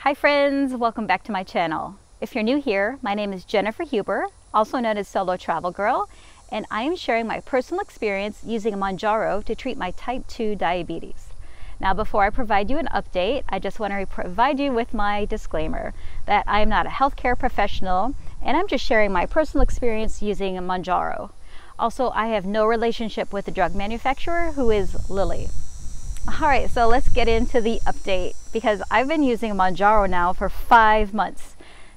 Hi friends, welcome back to my channel. If you're new here, my name is Jennifer Huber, also known as Solo Travel Girl, and I am sharing my personal experience using a Mounjaro to treat my type 2 diabetes. Now before I provide you an update, I just want to provide you with my disclaimer that I am not a healthcare professional and I'm just sharing my personal experience using a Mounjaro. Also, I have no relationship with the drug manufacturer, who is Lilly. Alright, so let's get into the update because I've been using Mounjaro now for 5 months.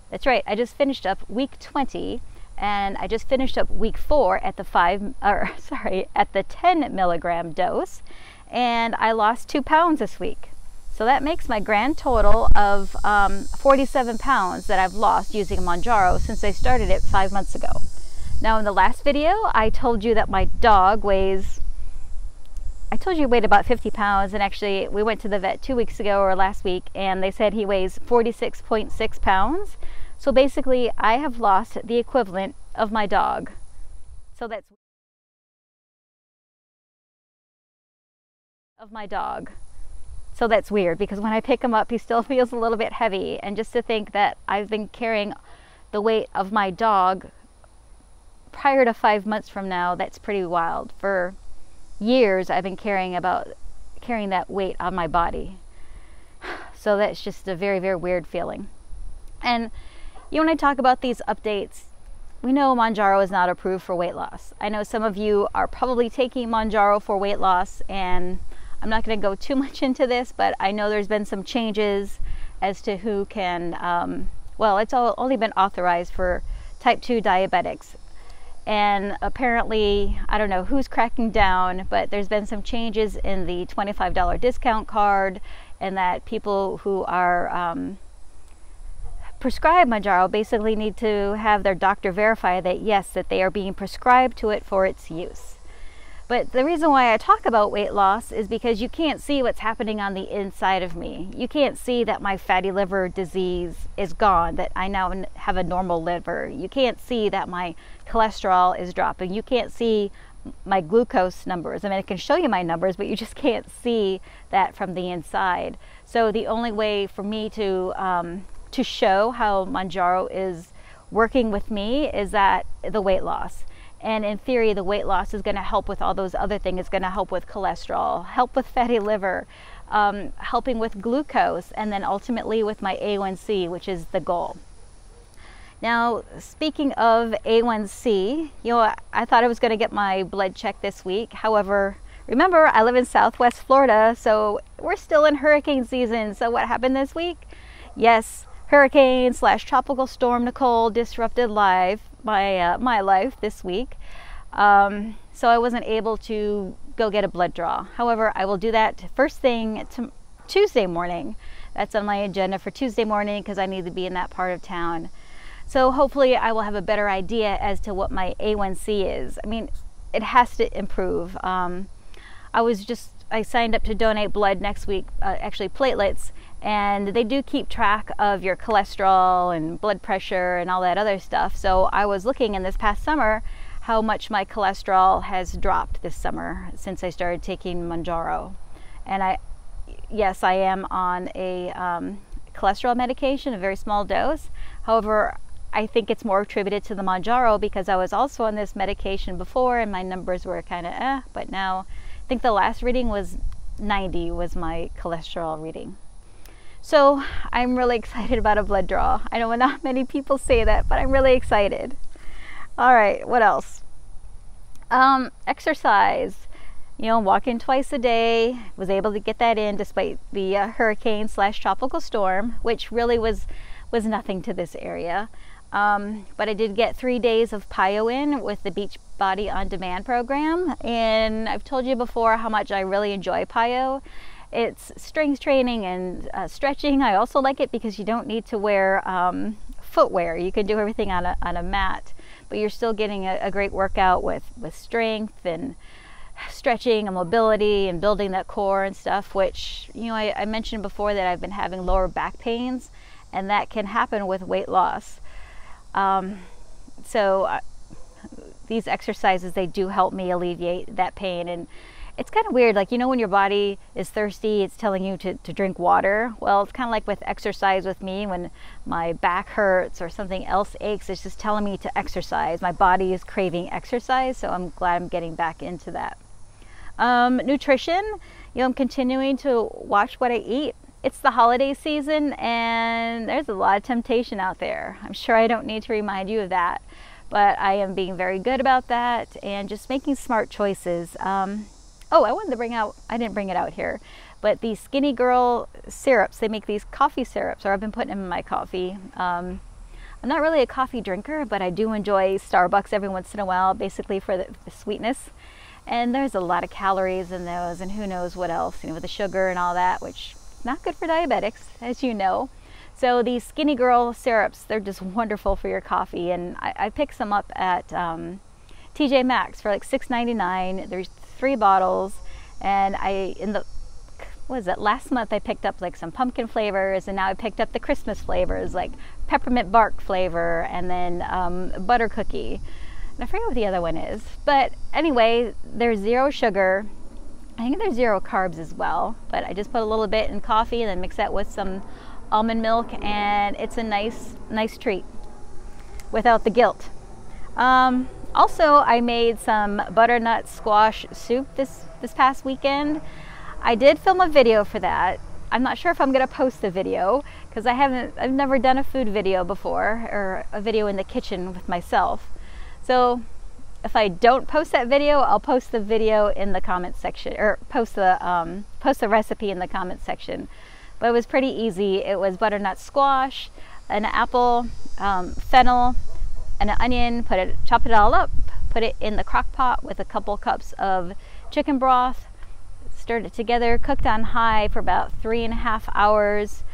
That's right, I just finished up week 20 and I just finished up week 4 at the 10 milligram dose, and I lost 2 pounds this week. So that makes my grand total of 47 pounds that I've lost using Mounjaro since I started it 5 months ago. Now in the last video, I told you that my dog weighs, I told you he weighed about 50 pounds, and actually we went to the vet 2 weeks ago or last week and they said he weighs 46.6 pounds. So basically I have lost the equivalent of my dog. So that's So that's weird because when I pick him up he still feels a little bit heavy, and just to think that I've been carrying the weight of my dog prior to 5 months from now, that's pretty wild. For years I've been carrying that weight on my body. So that's just a very, very weird feeling. And when I talk about these updates, we know Mounjaro is not approved for weight loss. I know some of you are probably taking Mounjaro for weight loss, and I'm not going to go too much into this, but I know there's been some changes as to who can, well, it's only been authorized for type 2 diabetics. And apparently, I don't know who's cracking down, but there's been some changes in the $25 discount card, and that people who are prescribed Mounjaro basically need to have their doctor verify that yes, that they are being prescribed to it for its use. But the reason why I talk about weight loss is because you can't see what's happening on the inside of me. You can't see that my fatty liver disease is gone, that I now have a normal liver. You can't see that my cholesterol is dropping. You can't see my glucose numbers. I mean, I can show you my numbers, but you just can't see that from the inside. So the only way for me to show how Mounjaro is working with me is that the weight loss. And in theory, the weight loss is going to help with all those other things. It's going to help with cholesterol, help with fatty liver, helping with glucose, and then ultimately with my A1C, which is the goal. Now, speaking of A1C, I thought I was going to get my blood checked this week. However, remember, I live in Southwest Florida, so we're still in hurricane season. So what happened this week? Yes, hurricane / tropical storm Nicole disrupted my life this week. So I wasn't able to go get a blood draw. However, I will do that first thing Tuesday morning. That's on my agenda for Tuesday morning because I need to be in that part of town. So hopefully I will have a better idea as to what my A1C is. I mean, it has to improve. I signed up to donate blood next week, actually platelets, and they do keep track of your cholesterol and blood pressure and all that other stuff. So I was looking in this past summer how much my cholesterol has dropped this summer since I started taking Mounjaro. And yes, I am on a cholesterol medication, a very small dose. However, I think it's more attributed to the Mounjaro because I was also on this medication before and my numbers were kind of but now I think the last reading was 90 was my cholesterol reading. So I'm really excited about a blood draw. I know not many people say that, but I'm really excited. All right, what else? Exercise. Walking twice a day. Was able to get that in despite the hurricane / tropical storm, which really was nothing to this area. But I did get 3 days of PIO in with the Beachbody On Demand program, and I've told you before how much I really enjoy PIO. It's strength training and stretching. I also like it because you don't need to wear footwear. You can do everything on a mat, but you're still getting a great workout with strength and stretching and mobility and building that core and stuff, which, I mentioned before that I've been having lower back pains, and that can happen with weight loss. So these exercises, they do help me alleviate that pain, and It's kind of weird, like, you know, when your body is thirsty, it's telling you to drink water. Well, it's kind of like with exercise with me. When my back hurts or something else aches, it's just telling me to exercise. My body is craving exercise, so I'm glad I'm getting back into that. Nutrition, you know, I'm continuing to watch what I eat. It's the holiday season and there's a lot of temptation out there. I'm sure I don't need to remind you of that, but I am being very good about that and just making smart choices. Oh, I wanted to bring out, I didn't bring it out here, but these Skinny Girl syrups, they make these coffee syrups, or I've been putting them in my coffee. I'm not really a coffee drinker, but I do enjoy Starbucks every once in a while, basically for the sweetness. And there's a lot of calories in those, and who knows what else, you know, with the sugar and all that, which is not good for diabetics, as you know. So these Skinny Girl syrups, they're just wonderful for your coffee, and I picked some up at TJ Maxx for like $6.99. There's 3 bottles, and last month I picked up like some pumpkin flavors, and now I picked up the Christmas flavors like peppermint bark flavor, and then butter cookie. I forget what the other one is, but anyway, there's 0 sugar. I think there's 0 carbs as well, but I just put a little bit in coffee and then mix that with some almond milk, and it's a nice treat without the guilt. Also, I made some butternut squash soup this past weekend. I did film a video for that. I'm not sure if I'm gonna post the video because I've never done a food video before, or a video in the kitchen with myself. So if I don't post that video, I'll post the video in the comment section, or post the recipe in the comment section. But it was pretty easy. It was butternut squash, an apple, fennel, and an onion. Chop it all up, put it in the crock pot with a couple cups of chicken broth, stirred it together, cooked on high for about 3.5 hours.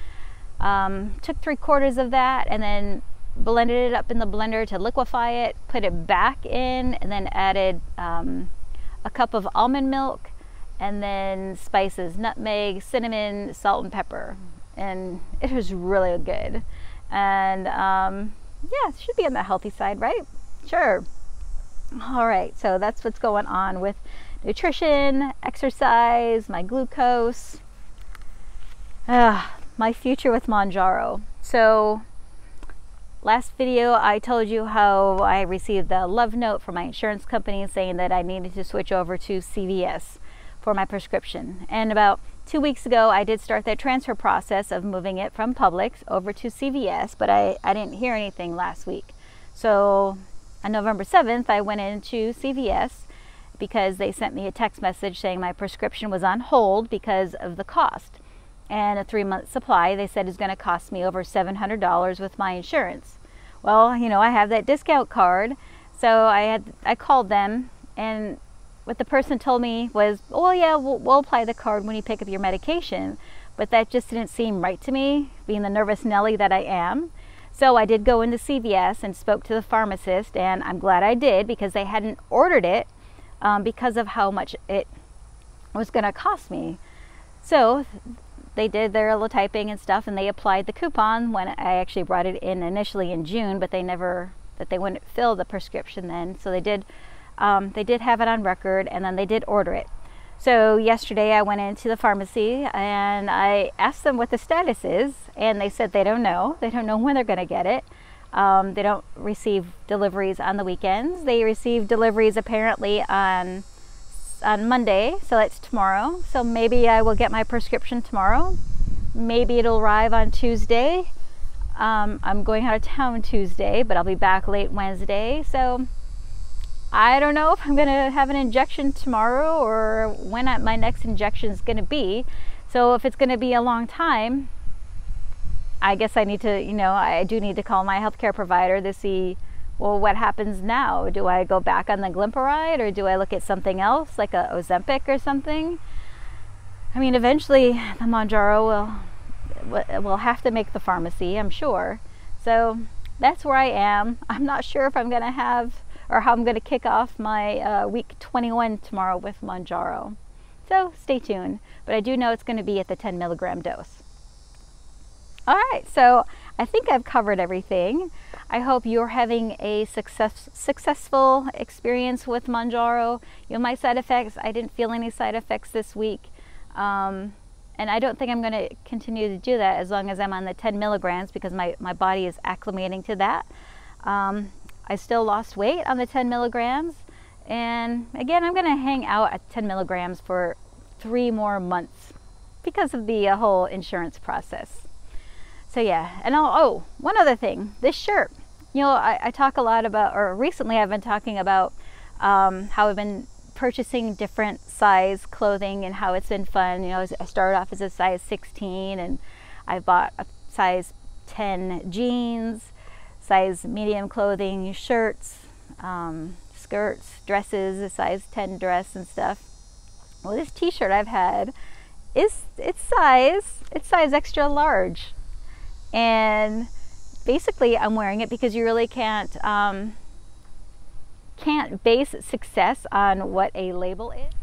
Took 3/4 of that and then blended it up in the blender to liquefy it, put it back in, and then added a cup of almond milk, and then spices, nutmeg, cinnamon, salt, and pepper. And it was really good. And yeah, it should be on the healthy side, right? Sure. All right, so that's what's going on with nutrition, exercise, my glucose, my future with Mounjaro. So last video, I told you how I received a love note from my insurance company saying that I needed to switch over to CVS for my prescription. And about 2 weeks ago, I did start that transfer process of moving it from Publix over to CVS, but I didn't hear anything last week. So on November 7th, I went into CVS because they sent me a text message saying my prescription was on hold because of the cost. And a 3-month supply, they said, is going to cost me over $700 with my insurance. Well, you know, I have that discount card, so I called them, and what the person told me was, oh yeah, we'll apply the card when you pick up your medication. But that just didn't seem right to me, being the nervous Nelly that I am. So I did go into CVS and spoke to the pharmacist, and I'm glad I did, because they hadn't ordered it because of how much it was going to cost me. So they did their little typing and stuff, and they applied the coupon when I actually brought it in initially in June, but they wouldn't fill the prescription then. So they did have it on record, and then they did order it. So yesterday I went into the pharmacy and I asked them what the status is, and they said they don't know. They don't know when they're going to get it. They don't receive deliveries on the weekends. They receive deliveries apparently on Monday, so that's tomorrow. So maybe I will get my prescription tomorrow. Maybe it'll arrive on Tuesday. I'm going out of town Tuesday, but I'll be back late Wednesday. So I don't know if I'm going to have an injection tomorrow or when my next injection is going to be. So if it's going to be a long time, I guess I need to, you know, I do need to call my healthcare provider to see, well, what happens now? Do I go back on the glimepiride, or do I look at something else like a Ozempic or something? I mean, eventually the Mounjaro will have to make the pharmacy, I'm sure. So that's where I am. I'm not sure if I'm going to have, or how I'm going to kick off my week 21 tomorrow with Mounjaro. So stay tuned. But I do know it's going to be at the 10 milligram dose. All right, so I think I've covered everything. I hope you're having a successful experience with Mounjaro. My side effects, I didn't feel any side effects this week. And I don't think I'm going to continue to do that as long as I'm on the 10 milligrams because my body is acclimating to that. I still lost weight on the 10 milligrams. And again, I'm going to hang out at 10 milligrams for 3 more months because of the whole insurance process. So yeah, and one other thing, this shirt. I talk a lot about, or recently I've been talking about how I've been purchasing different size clothing and how it's been fun. I started off as a size 16 and I bought a size 10 jeans, size medium clothing, shirts, skirts, dresses, a size 10 dress and stuff. Well, this t-shirt I've had it's size extra large. And basically I'm wearing it because you really can't base success on what a label is.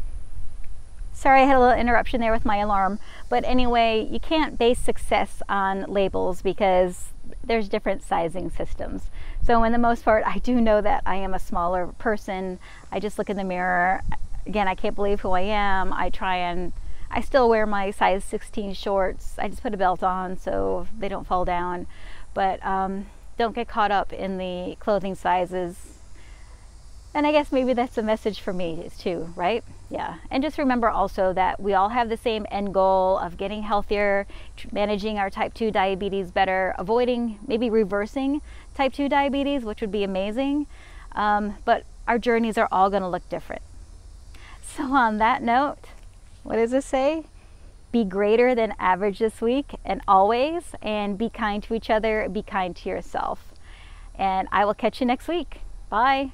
Sorry, I had a little interruption there with my alarm. But anyway, you can't base success on labels because there's different sizing systems. So in the most part, I do know that I am a smaller person. I just look in the mirror. Again, I can't believe who I am. I still wear my size 16 shorts. I just put a belt on so they don't fall down. But don't get caught up in the clothing sizes. And I guess maybe that's a message for me too, right? Yeah. And just remember also that we all have the same end goal of getting healthier, managing our type 2 diabetes better, avoiding, maybe reversing type 2 diabetes, which would be amazing. But our journeys are all going to look different. So on that note, what does it say? Be greater than average this week and always, and be kind to each other, be kind to yourself. And I will catch you next week. Bye.